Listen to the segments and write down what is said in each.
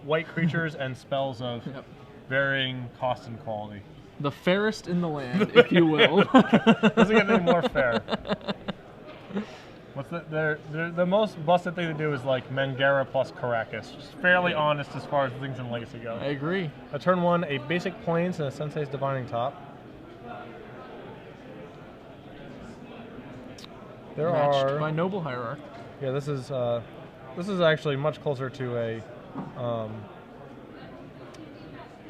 white creatures and spells of varying cost and quality. The fairest in the land, if you will. Doesn't get any more fair. What's the most busted thing to do is like Mangara plus Caracas. Just fairly honest as far as things in Legacy go. I agree. A turn 1, a basic Plains and a Sensei's Divining Top. There Matched by Noble Hierarch. Yeah, this is actually much closer to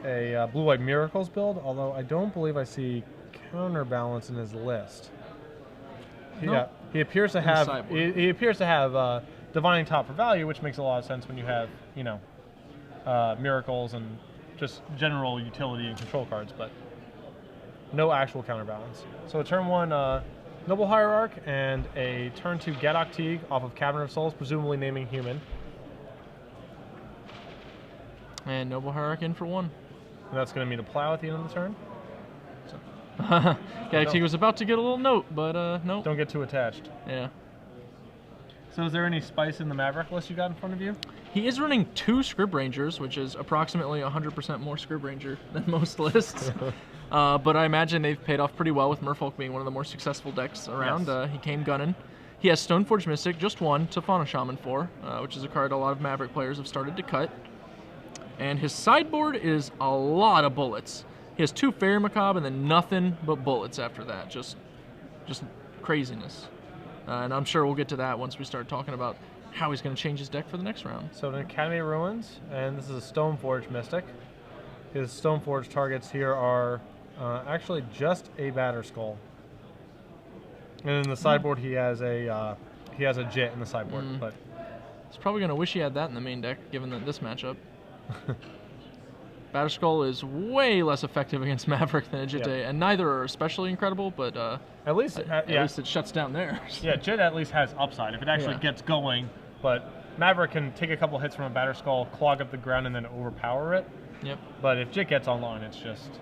a Blue-White Miracles build, although I don't believe I see Counterbalance in his list. Nope. He appears to have Divining Top for value, which makes a lot of sense when you have, you know, Miracles and just general utility and control cards, but no actual counterbalance. So a turn 1 Noble Hierarch and a turn 2 Gadok Teague off of Cavern of Souls, presumably naming human. And Noble Hierarch in for 1. And that's going to mean a plow at the end of the turn. Gadok Teague was about to get a little note, but nope. Don't get too attached. Yeah. So is there any spice in the Maverick list you got in front of you? He is running 2 Scrib Rangers, which is approximately 100% more Scrib Ranger than most lists. But I imagine they've paid off pretty well with Merfolk being one of the more successful decks around. Yes. He came gunning. He has Stoneforge Mystic, just 1, to Fauna Shaman for, which is a card a lot of Maverick players have started to cut. And his sideboard is a lot of bullets. He has 2 Fairy Macabre and then nothing but bullets after that. Just craziness. And I'm sure we'll get to that once we start talking about how he's going to change his deck for the next round. So an Academy of Ruins, and this is a Stoneforge Mystic. His Stoneforge targets here are actually just a Batterskull. And in the sideboard, he has a Jit in the sideboard. But he's probably going to wish he had that in the main deck, given this matchup. Batterskull is way less effective against Maverick than a Jit, and neither are especially incredible, but at least it shuts down theirs. Yeah, Jit at least has upside if it actually gets going, but Maverick can take a couple hits from a Batterskull, clog up the ground, and then overpower it. Yep. But if Jit gets online, it's just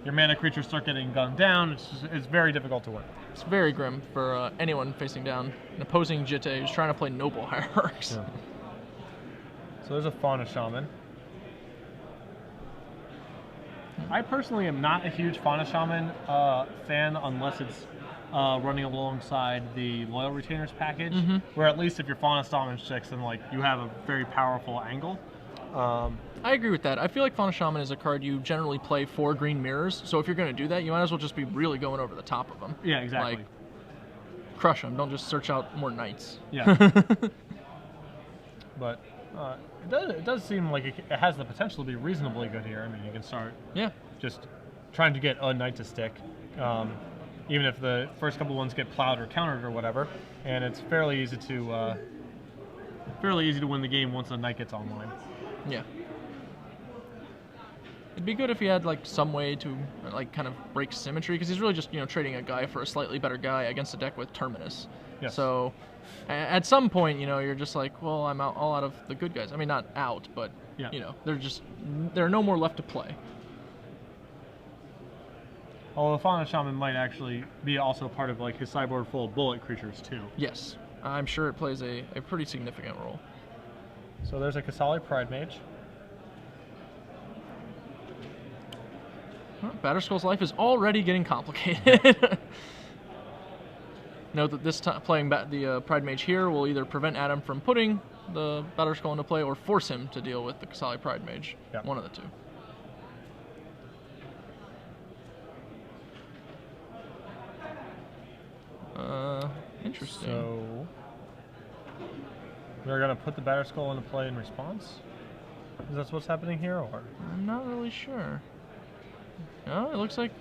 your mana creatures start getting gunned down. It's very difficult to win. It's very grim for anyone facing down an opposing Jit who's trying to play Noble Hierarchs. Yeah. So there's a Fauna Shaman. I personally am not a huge Fauna Shaman fan unless it's running alongside the Loyal Retainers package, where at least if you're Fauna Shaman 6, then like you have a very powerful angle. I agree with that. I feel like Fauna Shaman is a card you generally play for green mirrors, so if you're going to do that, you might as well just be really going over the top of them. Yeah, exactly. Like, crush them. Don't just search out more knights. Yeah. But it does seem like it has the potential to be reasonably good here. I mean, you can start just trying to get a knight to stick, even if the first couple ones get plowed or countered or whatever, and it's fairly easy to win the game once a knight gets online. Yeah. It'd be good if he had like some way to like kind of break symmetry, because he's really just trading a guy for a slightly better guy against a deck with Terminus. Yes. So at some point, you're just like, well, I'm all out of the good guys. I mean, not out, but there are no more left to play. Although the Fauna Shaman might actually be also part of like his sideboard full of bullet creatures too. Yes, I'm sure it plays a pretty significant role. So there's a Kasali Pride Mage. Well, Batterskull's life is already getting complicated. Note that this time playing the Pride Mage here will either prevent Adam from putting the Batterskull into play or force him to deal with the Kasali Pride Mage. Yep. One of the two. Interesting. So we're going to put the Batterskull into play in response? Is that what's happening here, or? I'm not really sure. No, it looks like...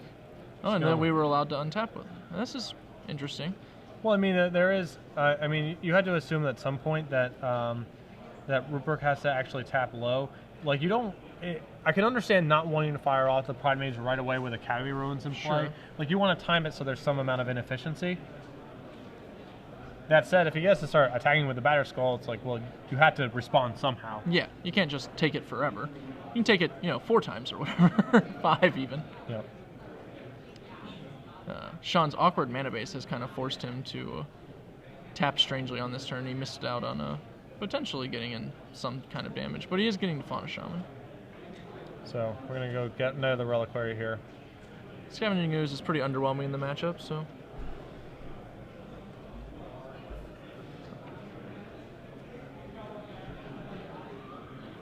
Oh, and then we were allowed to untap with it. This is interesting. Well, I mean, there is... I mean, you had to assume at some point that that Ruprecht has to actually tap low. Like, you don't... I can understand not wanting to fire off the Pride Mage right away with Academy Ruins in play. Sure. Like, you want to time it so there's some amount of inefficiency. That said, if he gets to start attacking with the Batterskull, it's like, well, you have to respond somehow. Yeah, you can't just take it forever. You can take it, 4 times or whatever. 5 even. Yep. Sean's awkward mana base has kind of forced him to tap strangely on this turn. He missed out on potentially getting in some kind of damage, but he is getting to Fauna Shaman. So we're going to go get Knight of the Reliquary here. Scavenging Ooze is pretty underwhelming in the matchup, so...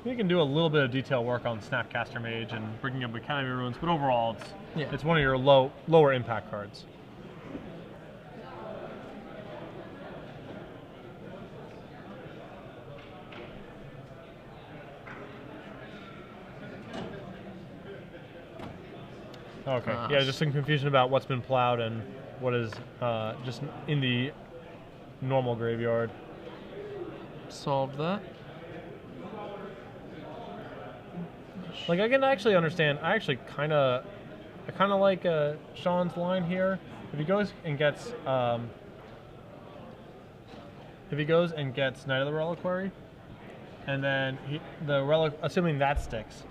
You can do a little bit of detail work on Snapcaster Mage and bringing up Academy Ruins, but overall it's one of your lower impact cards. Okay, yeah, just some confusion about what's been plowed and what is just in the normal graveyard. Solved that. Like, I can actually understand. I kind of like Sean's line here. If he goes and gets Knight of the Reliquary, and then assuming that sticks,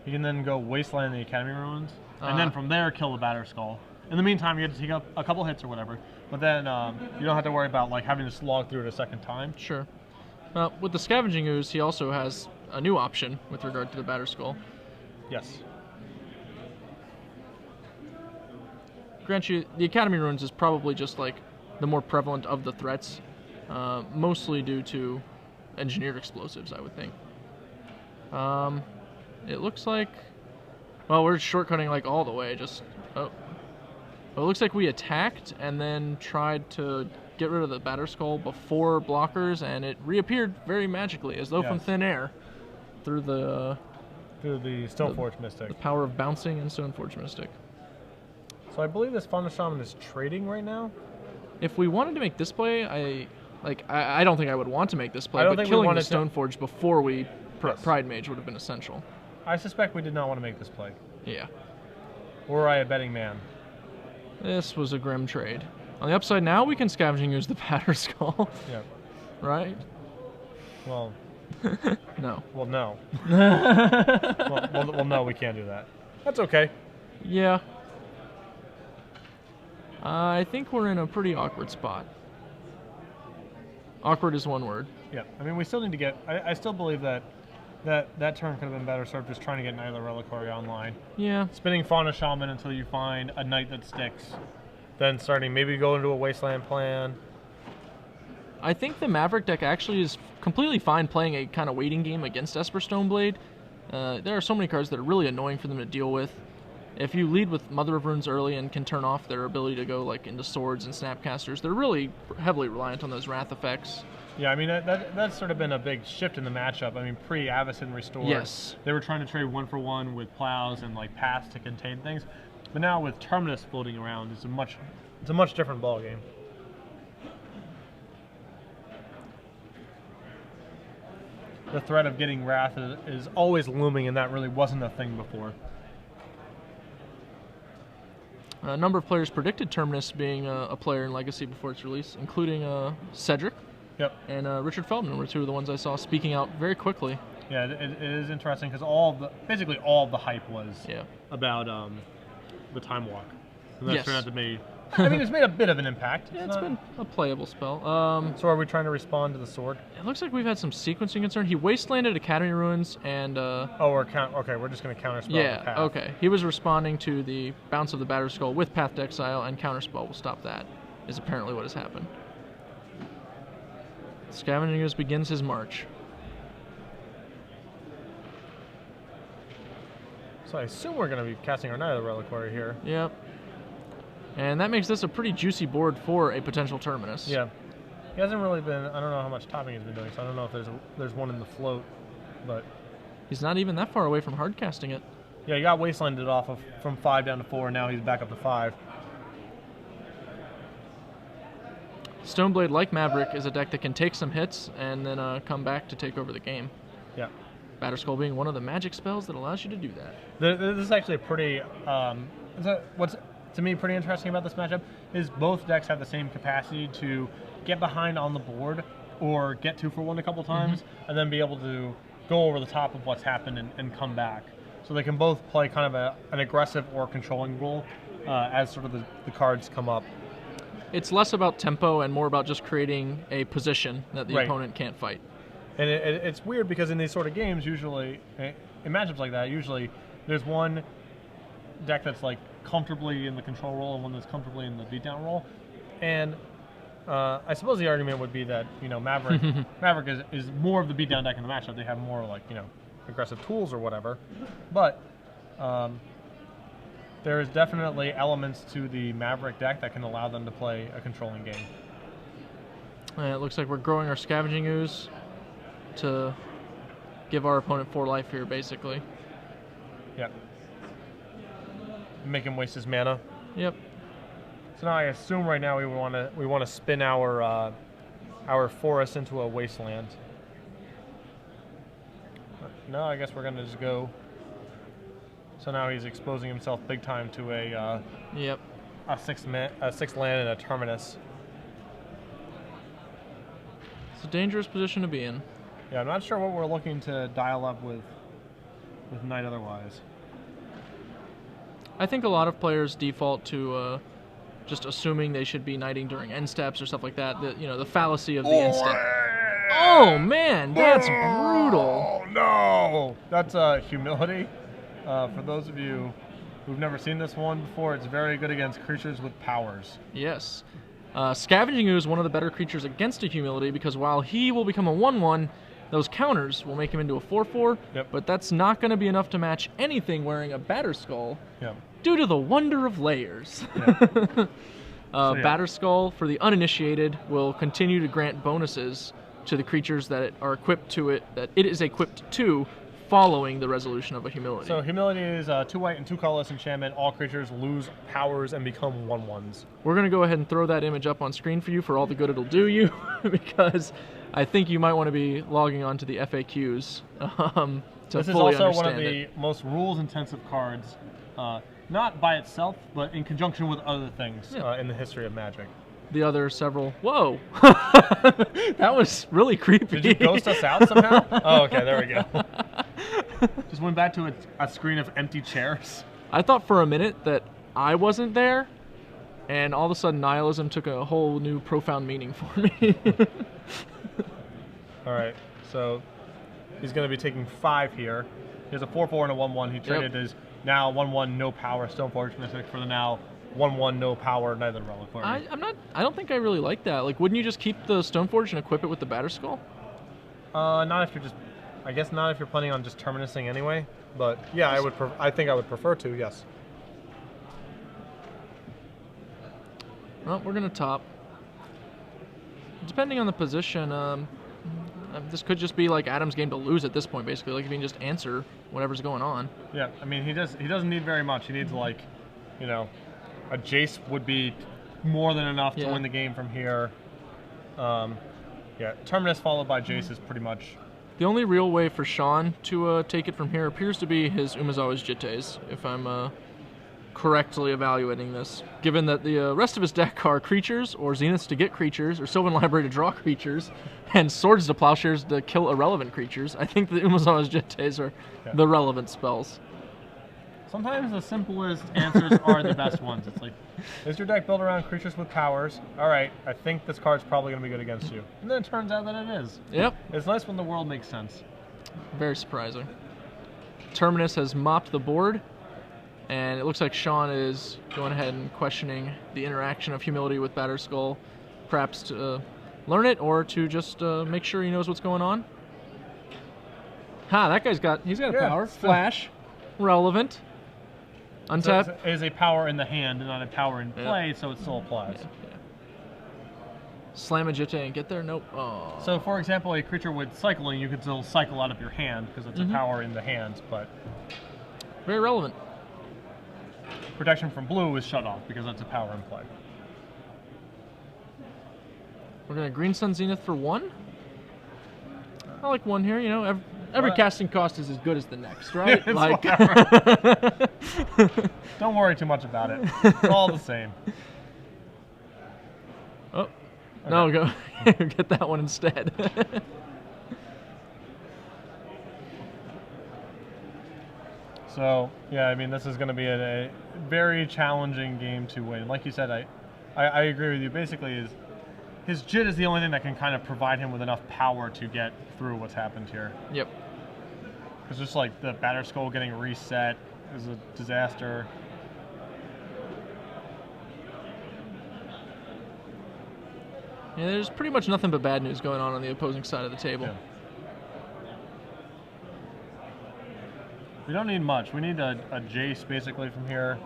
he can then go Wasteland the Academy Ruins, and then from there kill the Batter Skull. In the meantime, you have to take up a couple hits or whatever, but then you don't have to worry about like having to slog through it a second time. Sure. With the Scavenging Ooze, he also has a new option with regard to the Batter Skull. Yes. Grant you, the Academy Ruins is probably just like the more prevalent of the threats, mostly due to engineered explosives, I would think. It looks like, well, we're shortcutting like all the way. It looks like we attacked and then tried to get rid of the Batter Skull before blockers, and it reappeared very magically, as though from thin air, through the Stoneforge Mystic. The power of bouncing and Stoneforge Mystic. So I believe this Fauna Shaman is trading right now. If we wanted to make this play, I don't think I would want to make this play, but killing the Stoneforge before we Pride Mage would have been essential. I suspect we did not want to make this play. Yeah. Were I a betting man? This was a grim trade. On the upside, now we can Scavenging Ooze the Batter Skull. Yeah. Right? Well... No. Well, no. well, no, we can't do that. That's okay. Yeah. I think we're in a pretty awkward spot. Awkward is one word. Yeah. I mean, we still need to get... I still believe that turn could have been better served just trying to get Knight of the Reliquary online. Yeah. Spinning Fauna Shaman until you find a Knight that sticks. Then starting maybe go into a Wasteland plan. I think the Maverick deck actually is completely fine playing a kind of waiting game against Esper Stoneblade. There are so many cards that are really annoying for them to deal with. If you lead with Mother of Runes early and can turn off their ability to go like into Swords and Snapcasters, they're really heavily reliant on those Wrath effects. Yeah, I mean, that's sort of been a big shift in the matchup. I mean, pre-Avacyn Restore, yes, they were trying to trade 1-for-1 with plows and like paths to contain things. But now with Terminus floating around, it's a much different ballgame. The threat of getting Wrath is always looming, and that really wasn't a thing before. A number of players predicted Terminus being a player in Legacy before its release, including Cedric and Richard Feldman were two of the ones I saw speaking out very quickly. Yeah, it is interesting because basically all of the hype was about the Time Walk. And that turned out to be... I mean, it's made a bit of an impact. Yeah, it's been a playable spell. So are we trying to respond to the sword? It looks like we've had some sequencing concern. He Wastelanded Academy Ruins and... okay, we're just going to counterspell the path. Okay. He was responding to the bounce of the Batter Skull with Path to Exile, and counterspell will stop that, is apparently what has happened. Scavenging Ooze begins his march. So I assume we're going to be casting our Knight of the Reliquary here. Yep. And that makes this a pretty juicy board for a potential Terminus. Yeah. He hasn't really been... I don't know how much topping he's been doing, so I don't know if there's one in the float, but... He's not even that far away from hard casting it. Yeah, he got Wastelanded off from 5 down to 4, and now he's back up to 5. Stoneblade, like Maverick, is a deck that can take some hits and then come back to take over the game. Yeah. Batter Skull being one of the magic spells that allows you to do that. This is actually a pretty... what's to me pretty interesting about this matchup is both decks have the same capacity to get behind on the board or get 2-for-1 a couple times and then be able to go over the top of what's happened and come back. So they can both play kind of an aggressive or controlling role as sort of the cards come up. It's less about tempo and more about just creating a position that the opponent can't fight. And it's weird because in these sort of games, usually, in matchups like that, usually there's one deck that's like comfortably in the control role and one that's comfortably in the beatdown role. And I suppose the argument would be that, you know, Maverick is more of the beatdown deck in the matchup. They have more, like, you know, aggressive tools or whatever. But there is definitely elements to the Maverick deck that can allow them to play a controlling game. It looks like we're growing our Scavenging Ooze to give our opponent 4 life here, basically. Yep. Make him waste his mana. Yep. So now I assume right now we want to spin our forest into a wasteland. No, I guess we're gonna just go. So now he's exposing himself big time to a a sixth land and a terminus. It's a dangerous position to be in. Yeah, I'm not sure what we're looking to dial up with Knight otherwise. I think a lot of players default to just assuming they should be knighting during end steps or stuff like that. You know, the fallacy of the end step. Oh man, that's brutal. Oh no, that's humility. For those of you who've never seen this one before, it's very good against creatures with powers. Yes. Scavenging Ooze is one of the better creatures against a humility because while he will become a 1/1, those counters will make him into a 4/4, but that's not going to be enough to match anything wearing a Batterskull due to the wonder of layers. Batterskull, for the uninitiated, will continue to grant bonuses to the creatures that are equipped to it, that it is equipped to, following the resolution of a humility. So humility is 2 white and 2 colorless enchantment. All creatures lose powers and become 1/1s. We're going to go ahead and throw that image up on screen for you for all the good it'll do you, because I think you might want to be logging on to the FAQs to this is fully also understand one of the most rules-intensive cards, not by itself, but in conjunction with other things in the history of Magic. The other several... Whoa! That was really creepy. Did you ghost us out somehow? Oh, okay, there we go. Just went back to a screen of empty chairs. I thought for a minute that I wasn't there, and all of a sudden nihilism took a whole new profound meaning for me. All right, so he's going to be taking 5 here. He has a 4/4 and a 1/1. He traded his now 1/1 no power Stoneforge Mystic for the now 1/1 no power Neither Reliquary. I don't think I really like that. Like, wouldn't you just keep the Stoneforge and equip it with the Batterskull? Not if you're just... I guess not if you're planning on just terminusing anyway, but yeah, I think I would prefer to, yes. Well, we're going to top. Depending on the position, this could just be like Adam's game to lose at this point, basically. Like, if he can just answer whatever's going on. Yeah, I mean, he doesn't need very much. He needs, like, you know, a Jace would be more than enough to win the game from here. Yeah, Terminus followed by Jace is pretty much... The only real way for Sean to take it from here appears to be his Umezawa's Jittes, if I'm correctly evaluating this. Given that the rest of his deck are creatures, or Zeniths to get creatures, or Sylvan Library to draw creatures, and Swords to Plowshares to kill irrelevant creatures, I think the Umezawa's Jittes are the relevant spells. Sometimes the simplest answers are the best ones. It's like, is your deck built around creatures with powers? All right, I think this card's probably going to be good against you. And then it turns out that it is. Yep. It's nice when the world makes sense. Very surprising. Terminus has mopped the board, and it looks like Sean is going ahead and questioning the interaction of humility with Batterskull, perhaps to learn it or to just make sure he knows what's going on. Ha, that guy's got a power. Flash. Relevant. Untap. So it is a power in the hand and not a power in play, so it still applies. Slam a Jitte and get there? Nope. Oh. So, for example, a creature with cycling, you could still cycle out of your hand because it's a power in the hand, but... Very relevant. Protection from blue is shut off because that's a power in play. We're going to Green Sun Zenith for 1. I like 1 here, you know. Every casting cost is as good as the next, right? Like, don't worry too much about it. It's all the same. Oh, okay. No, go get that one instead. So, yeah, I mean, this is going to be a very challenging game to win. Like you said, I agree with you. Basically, his JIT is the only thing that can kind of provide him with enough power to get through what's happened here. Yep. It's just like the Batter Skull getting reset is a disaster. Yeah, there's pretty much nothing but bad news going on the opposing side of the table. Yeah. We don't need much. We need a Jace basically from here.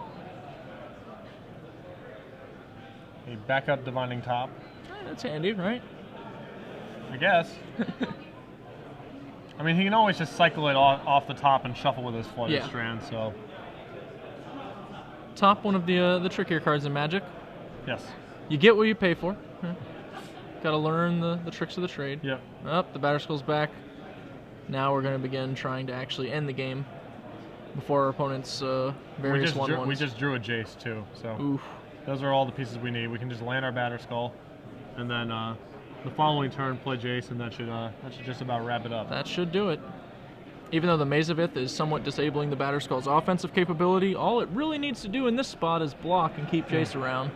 A backup Divining Top. That's handy, right? I guess. I mean, he can always just cycle it off the top and shuffle with his Flooded Strand, so. Top, one of the trickier cards in Magic. Yes. You get what you pay for. Got to learn the tricks of the trade. Yep. Up, the Batter Skull's back. Now we're going to begin trying to actually end the game before our opponent's various 1/1s. We just drew a Jace too, so. Oof. Those are all the pieces we need. We can just land our Batter Skull, and then the following turn play Jace, and that should just about wrap it up. That should do it. Even though the Mazavith is somewhat disabling the Batter Skull's offensive capability, all it really needs to do in this spot is block and keep Jace around.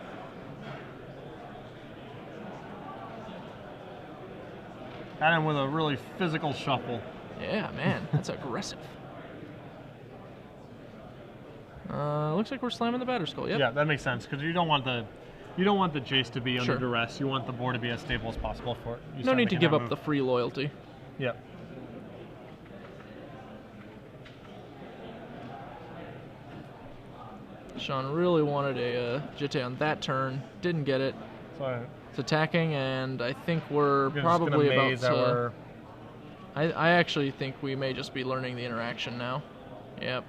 Got him with a really physical shuffle. Yeah, man, that's aggressive. Looks like we're slamming the Batter Skull. Yep. Yeah, that makes sense because you don't want the Jace to be under Sure. duress. You want the board to be as stable as possible for it. No need to give up the free loyalty. Yep. Sean really wanted a Jitte on that turn. Didn't get it. So It's attacking, and I think we're just probably gonna about maze to... our... I actually think we may just be learning the interaction now. Yep.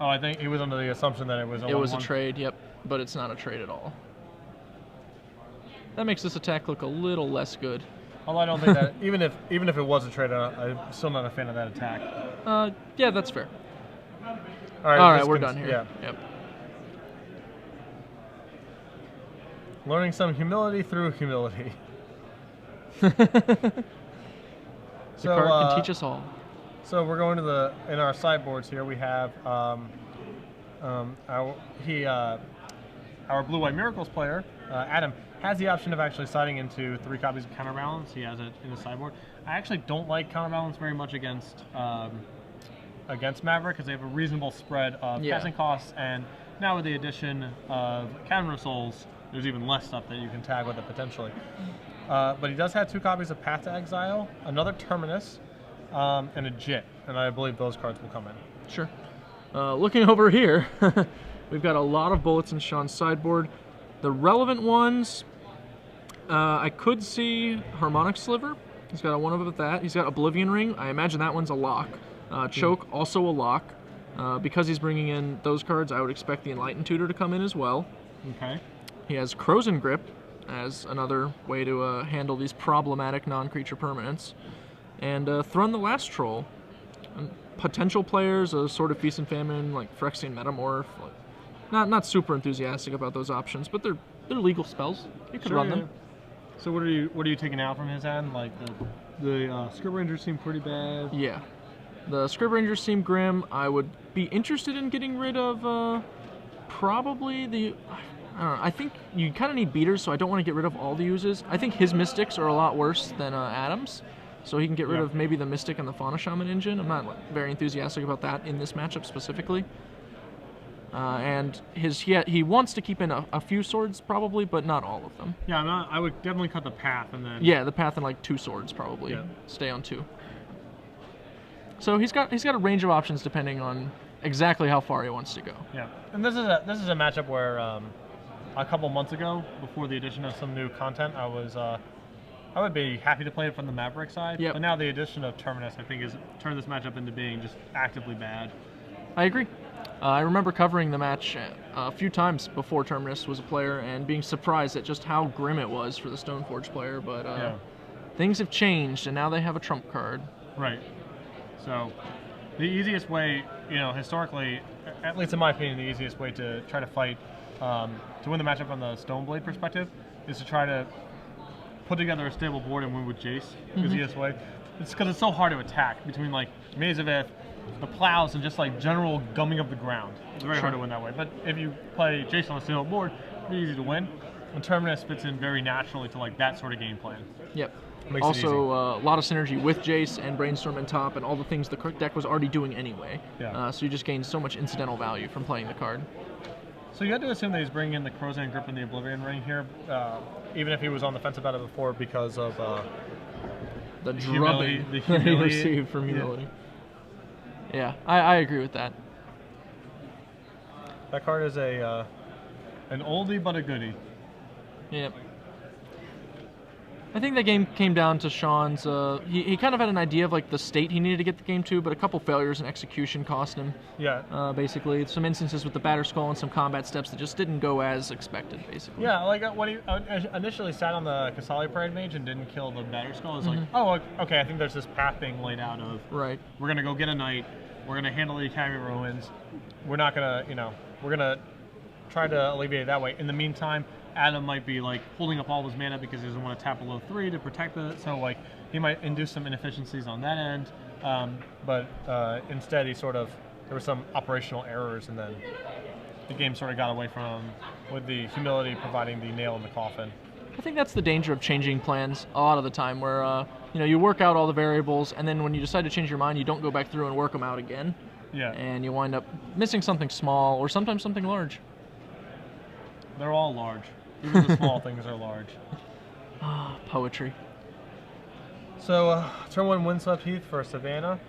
Oh, I think he was under the assumption that it was a 1/1. It was a trade, yep, but it's not a trade at all. That makes this attack look a little less good. Although I don't think that even if it was a trade, I'm still not a fan of that attack. Yeah, that's fair. All right, we're done here. Yeah. Yep. Learning some humility through humility. The card can teach us all. So we're going to in our sideboards here we have our Blue-White Miracles player, Adam, has the option of actually siding into 3 copies of Counterbalance. He has it in his sideboard. I actually don't like Counterbalance very much against Maverick because they have a reasonable spread of casting costs, and now with the addition of Cavern of Souls, there's even less stuff that you can tag with it potentially. But he does have 2 copies of Path to Exile, another Terminus, and a JIT, and I believe those cards will come in. Sure. Looking over here, we've got a lot of bullets in Sean's sideboard. The relevant ones, I could see Harmonic Sliver. He's got a 1 of that. He's got Oblivion Ring. I imagine that one's a lock. Choke, also a lock. Because he's bringing in those cards, I would expect the Enlightened Tutor to come in as well. Okay. He has Crozen Grip as another way to handle these problematic non-creature permanents. And Thrun the Last Troll. And potential players, a sort of Feast and Famine, like Phyrexian Metamorph. Not super enthusiastic about those options, but they're legal spells. You could run them. So what are you taking out from his end? Like the Script Rangers seem pretty bad. Yeah. The Script Rangers seem grim. I would be interested in getting rid of probably the... I don't know. I think you kind of need beaters, so I don't want to get rid of all the uses. I think his Mystics are a lot worse than Adam's, so he can get rid of maybe the Mystic and the Fauna Shaman engine. I'm not very enthusiastic about that in this matchup specifically. And he wants to keep in a few swords probably, but not all of them. Yeah, I would definitely cut the Path and then... Yeah, the Path and like 2 swords probably. Yeah. Stay on 2. So he's got a range of options depending on exactly how far he wants to go. Yeah, and this is a matchup where a couple months ago, before the addition of some new content, I would be happy to play it from the Maverick side. Yep. But now the addition of Terminus, I think, has turned this matchup into being just actively bad. I agree. I remember covering the match a few times before Terminus was a player and being surprised at just how grim it was for the Stoneforge player, but things have changed and now they have a trump card. Right. So the easiest way, historically, at least in my opinion, the easiest way to try to fight, to win the matchup from the Stoneblade perspective is to try to put together a stable board and win with Jace. Is the easiest way. It's because it's so hard to attack between like Mazavith, the plows, and just like general gumming of the ground. It's very hard to win that way. But if you play Jace on a stable board, it's easy to win. And Terminus fits in very naturally to like that sort of game plan. Yep. Makes it easy. Also, a lot of synergy with Jace and Brainstorm and top and all the things the deck was already doing anyway. Yeah. So you just gain so much incidental value from playing the card. So you had to assume that he's bringing in the Crozan Grip and the Oblivion Ring here, even if he was on the fence about it before because of the drubbing the that he humility. received from humility. Yeah, I agree with that. That card is a an oldie but a goodie. Yep. I think that game came down to Sean's. He kind of had an idea of like the state he needed to get the game to, but a couple failures in execution cost him. Yeah. Basically, some instances with the batter skull and some combat steps that just didn't go as expected. Basically. Yeah, like when he initially sat on the Kasali Parade Mage and didn't kill the Batter Skull, it was like, oh, okay, I think there's this path being laid out of right. We're gonna go get a knight. We're gonna handle the Academy Ruins. We're not gonna, we're gonna try to alleviate it that way. In the meantime, Adam might be like holding up all his mana because he doesn't want to tap below 3 to protect it. So like he might induce some inefficiencies on that end. But instead, there were some operational errors, and then the game sort of got away from him with the humility providing the nail in the coffin. I think that's the danger of changing plans a lot of the time, where you work out all the variables, and then when you decide to change your mind, you don't go back through and work them out again. Yeah. And you wind up missing something small or sometimes something large. They're all large. Even the small things are large. Ah, poetry. So, turn 1 Windswept Heath for Savannah.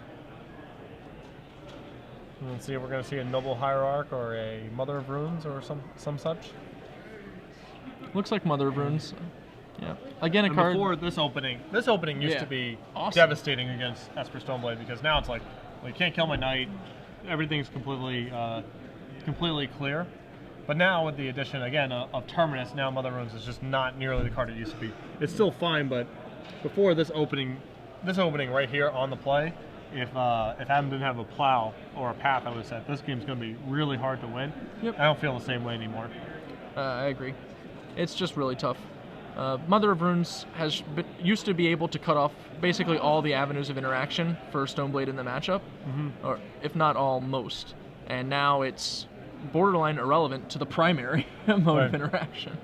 And let's see if we're going to see a Noble Hierarch or a Mother of Runes or some such. Looks like Mother of Runes. Yeah. Again, a And card. before this opening used to be awesome. devastating against Esper Stoneblade because now it's like, well, you can't kill my knight. Everything's completely clear. But now with the addition again of Terminus, now Mother of Runes is just not nearly the card it used to be. It's still fine, but before this opening right here on the play, if Adam didn't have a plow or a path, I would have said this game's going to be really hard to win. Yep. I don't feel the same way anymore. I agree. It's just really tough. Mother of Runes used to be able to cut off basically all the avenues of interaction for Stoneblade in the matchup, or if not all, most. And now it's borderline irrelevant to the primary mode of interaction.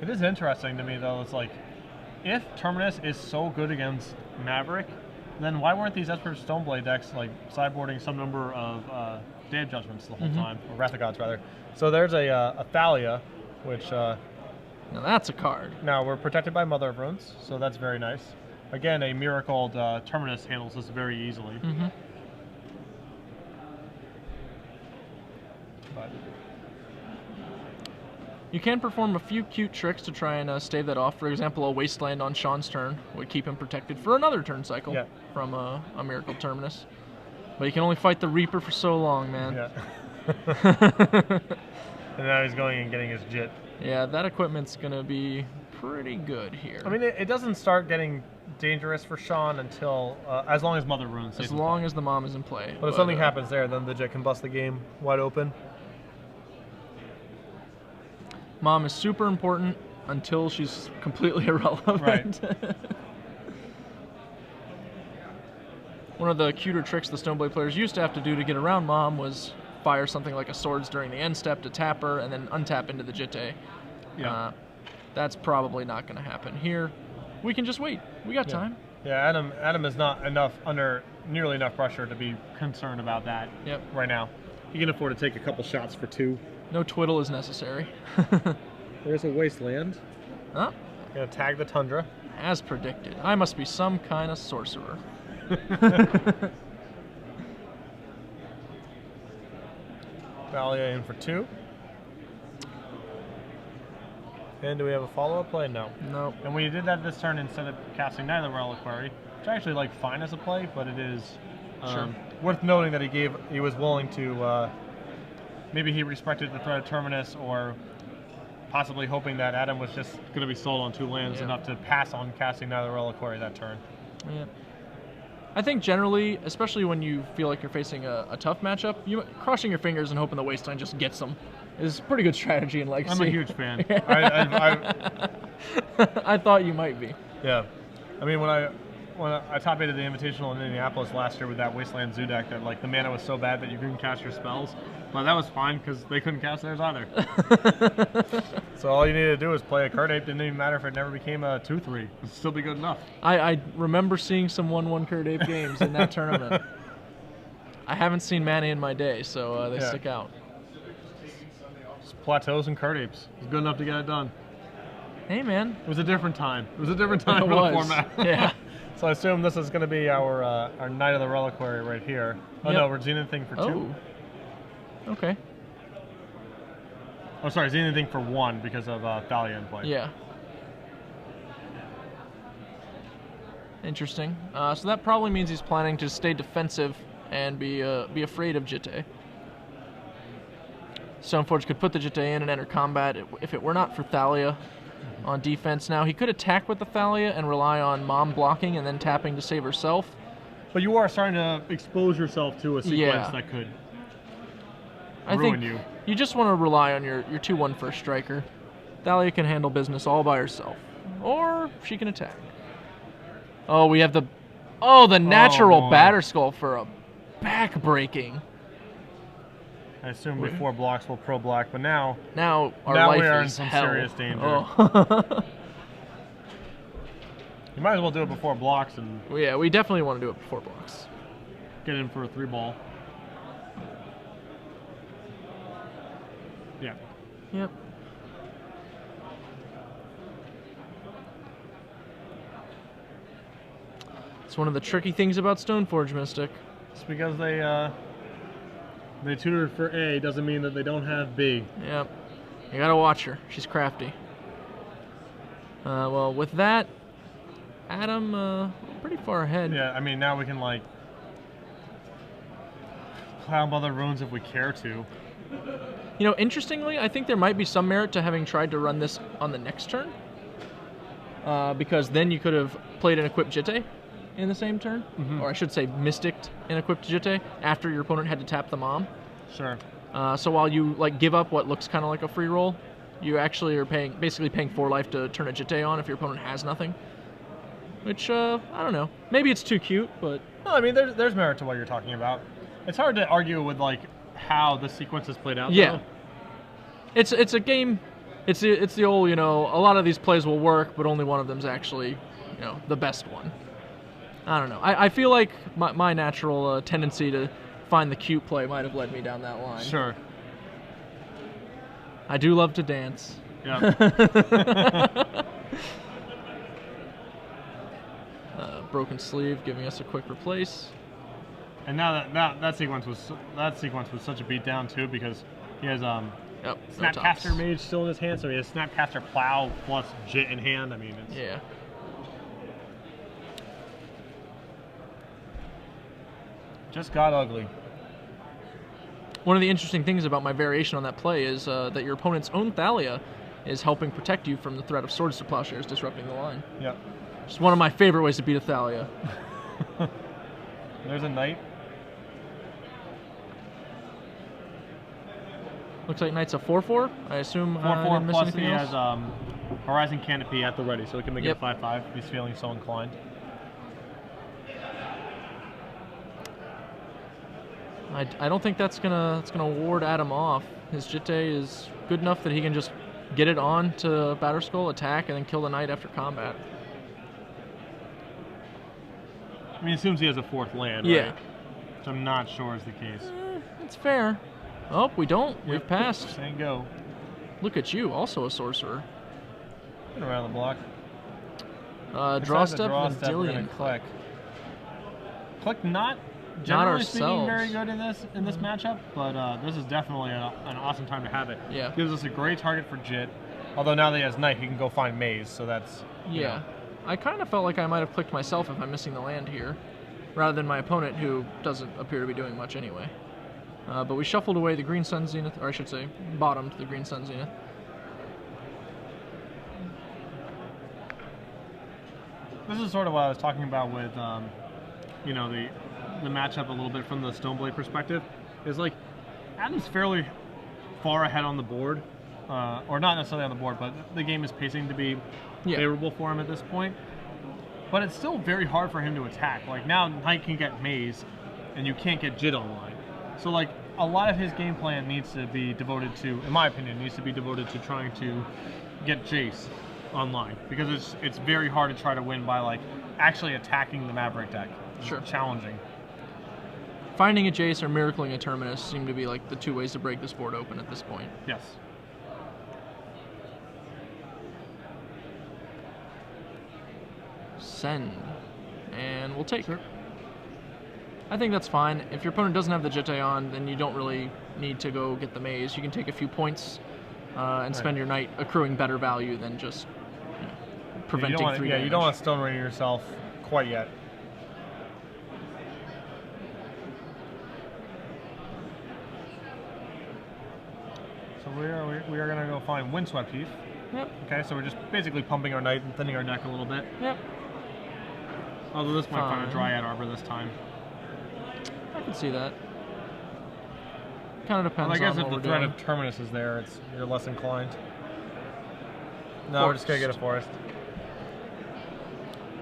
It is interesting to me, though. It's like, if Terminus is so good against Maverick, then why weren't these Esper Stoneblade decks like sideboarding some number of Day of Judgments the whole time, or Wrath of Gods rather? So there's a Thalia, which now that's a card. now we're protected by Mother of Runes, so that's very nice. Again, a miracled Terminus handles this very easily. But You can perform a few cute tricks to try and stave that off. For example, a Wasteland on Sean's turn would keep him protected for another turn cycle from a Miracle Terminus. But you can only fight the Reaper for so long, man. yeah. And now he's going and getting his Jit. Yeah, that equipment's going to be pretty good here. I mean, it doesn't start getting dangerous for Sean until, as long as Mother of Runes stays as in long play. as the mom is in play. But if something happens there, then the Jit can bust the game wide open. Mom is super important until she's completely irrelevant. Right. One of the cuter tricks the Stoneblade players used to have to do to get around Mom was fire something like a Swords during the end step to tap her and then untap into the Jitte. Yeah. That's probably not going to happen here. We can just wait. We got time. Yeah, Adam is not under nearly enough pressure to be concerned about that right now. He can afford to take a couple shots for 2. No twiddle is necessary. There's a Wasteland. Huh? Gonna tag the Tundra. As predicted. I must be some kind of sorcerer. Thalia in for 2. And do we have a follow-up play? No. Nope. And we did that this turn instead of casting Neither Reliquary, which I actually like fine as a play, but it is worth noting that he was willing to maybe he respected the threat of Terminus, or possibly hoping that Adam was just going to be sold on 2 lands enough to pass on casting Neither Reliquary that turn. Yeah. I think generally, especially when you feel like you're facing a tough matchup, crossing your fingers and hoping the Wasteland just gets them is a pretty good strategy in Legacy. I'm a huge fan. I thought you might be. Yeah. I mean, when when I top 8'd the Invitational in Indianapolis last year with that Wasteland Zoo deck that like the mana was so bad that you couldn't cast your spells. But that was fine because they couldn't cast theirs either. So all you needed to do was play a card ape. Didn't even matter if it never became a 2/3. It'd still be good enough. I remember seeing some 1/1 card ape games in that tournament. I haven't seen many in my day, so they stick out. Just plateaus and card apes. It's good enough to get it done. Hey, man. It was a different time. It was a different time for the format. Yeah. So I assume this is going to be our Knight of the Reliquary right here. Oh, no, we're Zenith thing for 2. Okay. Oh, sorry, Zenith thing for 1 because of Thalia in play. Yeah. Interesting. So that probably means he's planning to stay defensive and be afraid of Jitte. Stoneforge could put the Jitte in and enter combat if it were not for Thalia on defense. Now, he could attack with the Thalia and rely on Mom blocking and then tapping to save herself. But you are starting to expose yourself to a sequence that could ruin you. You just want to rely on your 2/1 first striker. Thalia can handle business all by herself. Or she can attack. Oh, we have the natural Batterskull for a back-breaking. I assume before blocks we'll pro block, but now our life we are is in some hell. serious danger. Oh. You might as well do it before blocks and Well, yeah, we definitely want to do it before blocks. get in for a 3-ball. Yeah. Yep. It's one of the tricky things about Stoneforge Mystic. Just because they tutored for A doesn't mean that they don't have B. Yep. You gotta watch her. She's crafty. Well, with that, Adam, pretty far ahead. Yeah, I mean, now we can, like, cloud other runes if we care to. You know, interestingly, I think there might be some merit to having tried to run this on the next turn. Because then you could have played an equipped Jitte in the same turn. Or I should say mysticked an equipped Jitte after your opponent had to tap the Mom. Sure. So while you like give up what looks kind of like a free roll, you actually are basically paying 4 life to turn a Jitte on if your opponent has nothing. Which, I don't know. Maybe it's too cute, but... No, I mean, there's merit to what you're talking about. It's hard to argue with, like, how the sequence is played out. Yeah. Though. It's a game... It's the old, you know, a lot of these plays will work, but only one of them's actually, you know, the best one. I don't know. I feel like my natural tendency to find the cute play might have led me down that line. Sure. I do love to dance. Yeah. Broken Sleeve giving us a quick replace. And now that sequence was such a beatdown too because he has Snapcaster Mage still in his hand, so he has Snapcaster Plow plus Jit in hand. I mean, it's just got ugly. One of the interesting things about my variation on that play is that your opponent's own Thalia is helping protect you from the threat of Swords to Plowshares disrupting the line. Yeah. It's one of my favorite ways to beat a Thalia. There's a Knight. Looks like Knight's a 4/4. I assume 4/4 plus he else. has Horizon Canopy at the ready, so he can make it a 5/5 if he's feeling so inclined. I don't think that's gonna ward Adam off. His Jitte is good enough that he can just get it on to Batterskull, attack, and then kill the Knight after combat. I mean, it assumes he has a 4th land, right? Which I'm not sure is the case. It's fair. Oh, we don't. We've passed. There you go. Look at you, also a sorcerer. Get around the block. Draw step, we're Vendilion gonna click. Click not generally speaking very good in this matchup, but this is definitely an awesome time to have it. Yeah. Gives us a great target for Jit. Although now that he has Knight, he can go find Maze, so that's you know. I kind of felt like I might have clicked myself if I'm missing the land here, rather than my opponent, who doesn't appear to be doing much anyway. But we shuffled away the Green Sun Zenith, or I should say, bottomed the Green Sun Zenith. This is sort of what I was talking about with, you know, the matchup a little bit from the Stoneblade perspective. Is like, Adam's fairly far ahead on the board, or not necessarily on the board, but the game is pacing to be favorable for him at this point. but it's still very hard for him to attack. Like now, Knight can get Maze, and you can't get Jit online. So like a lot of his game plan needs to be devoted to, in my opinion, needs to be devoted to trying to get Jace online, because it's very hard to try to win by like actually attacking the Maverick deck. Sure. Challenging. Finding a Jace or miracling a Terminus seem to be like the two ways to break this board open at this point. Yes. Send. And we'll take. Sure. I think that's fine. If your opponent doesn't have the Jitte on, then you don't really need to go get the Maze. You can take a few points and spend your Knight accruing better value than just preventing three damage. You don't want to Stone Rain yourself quite yet. So we are going to go find Windswept Heath. Yep. Okay, so we're just basically pumping our Knight and thinning our deck a little bit. Yep. Although this might find a Dryad Arbor this time. I can see that. Kind of depends on I guess what if the we're threat doing. of Terminus is there, you're less inclined. No, we're just going to get a Forest.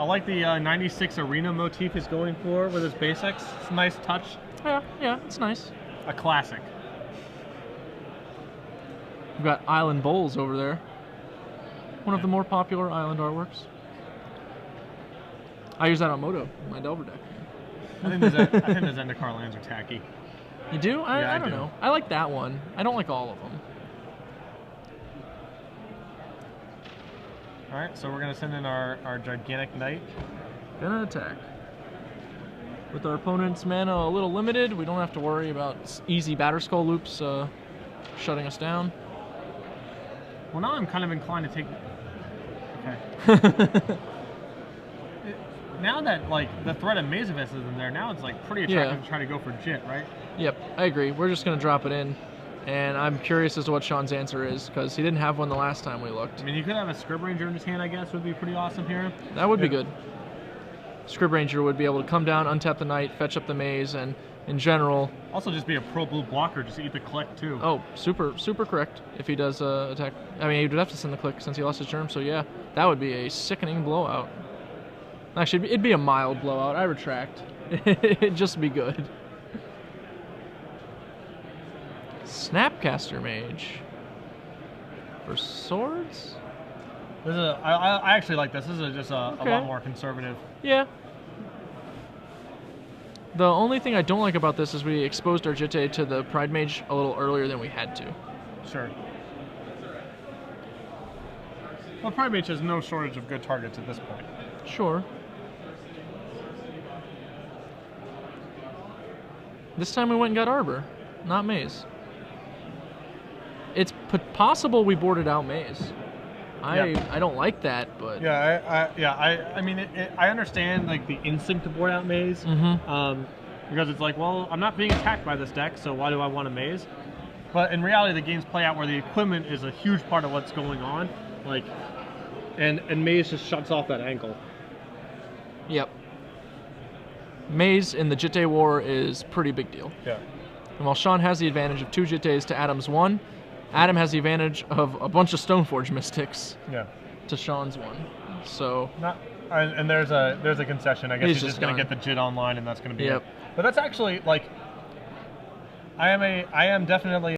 I like the 96 Arena motif he's going for with his basics. It's a nice touch. Yeah, it's nice. A classic. We've got Island Bowls over there. One of the more popular island artworks. I use that on Moto, my Delver deck. I think the Zendikar lands are tacky. You do? I don't do. know. I like that one. I don't like all of them. Alright, so we're going to send in our Gigantic Knight. Gonna attack. With our opponent's mana a little limited, we don't have to worry about easy Batterskull loops shutting us down. Well, now I'm kind of inclined to take... Okay. Now that, like, the threat of Mazevis is in there, now it's, like, pretty attractive to try to go for Jit, right? Yep, I agree. We're just going to drop it in. And I'm curious as to what Sean's answer is, because he didn't have one the last time we looked. I mean, you could have a Scrib Ranger in his hand, I guess, would be pretty awesome here. That would be good. Scrib Ranger would be able to come down, untap the Knight, fetch up the Maze, and in general... Also just be a pro-blue blocker, just eat the click, too. Oh, super correct if he does attack. I mean, he would have to send the click since he lost his germ, so yeah, that would be a sickening blowout. Actually, it'd be a mild blowout. I retract. It'd just be good. Snapcaster Mage. For swords? This is I actually like this. This is just a lot more conservative. Yeah. The only thing I don't like about this is we exposed our Jitte to the Pride Mage a little earlier than we had to. Sure. Well, Pride Mage has no shortage of good targets at this point. Sure. This time we went and got Arbor, not Maze. It's possible we boarded out Maze. I don't like that, but I mean I understand like the instinct to board out Maze, because it's like, well, I'm not being attacked by this deck, so why do I want a Maze? But in reality, the games play out where the equipment is a huge part of what's going on, like, and Maze just shuts off that angle. Yep. Maze in the Jitte War is pretty big deal. Yeah. And while Sean has the advantage of 2 Jittes to Adam's 1, Adam has the advantage of a bunch of Stoneforge Mystics to Sean's 1. So and there's a concession. I guess he's just going to get the Jit online, and that's going to be it. But that's actually like I am definitely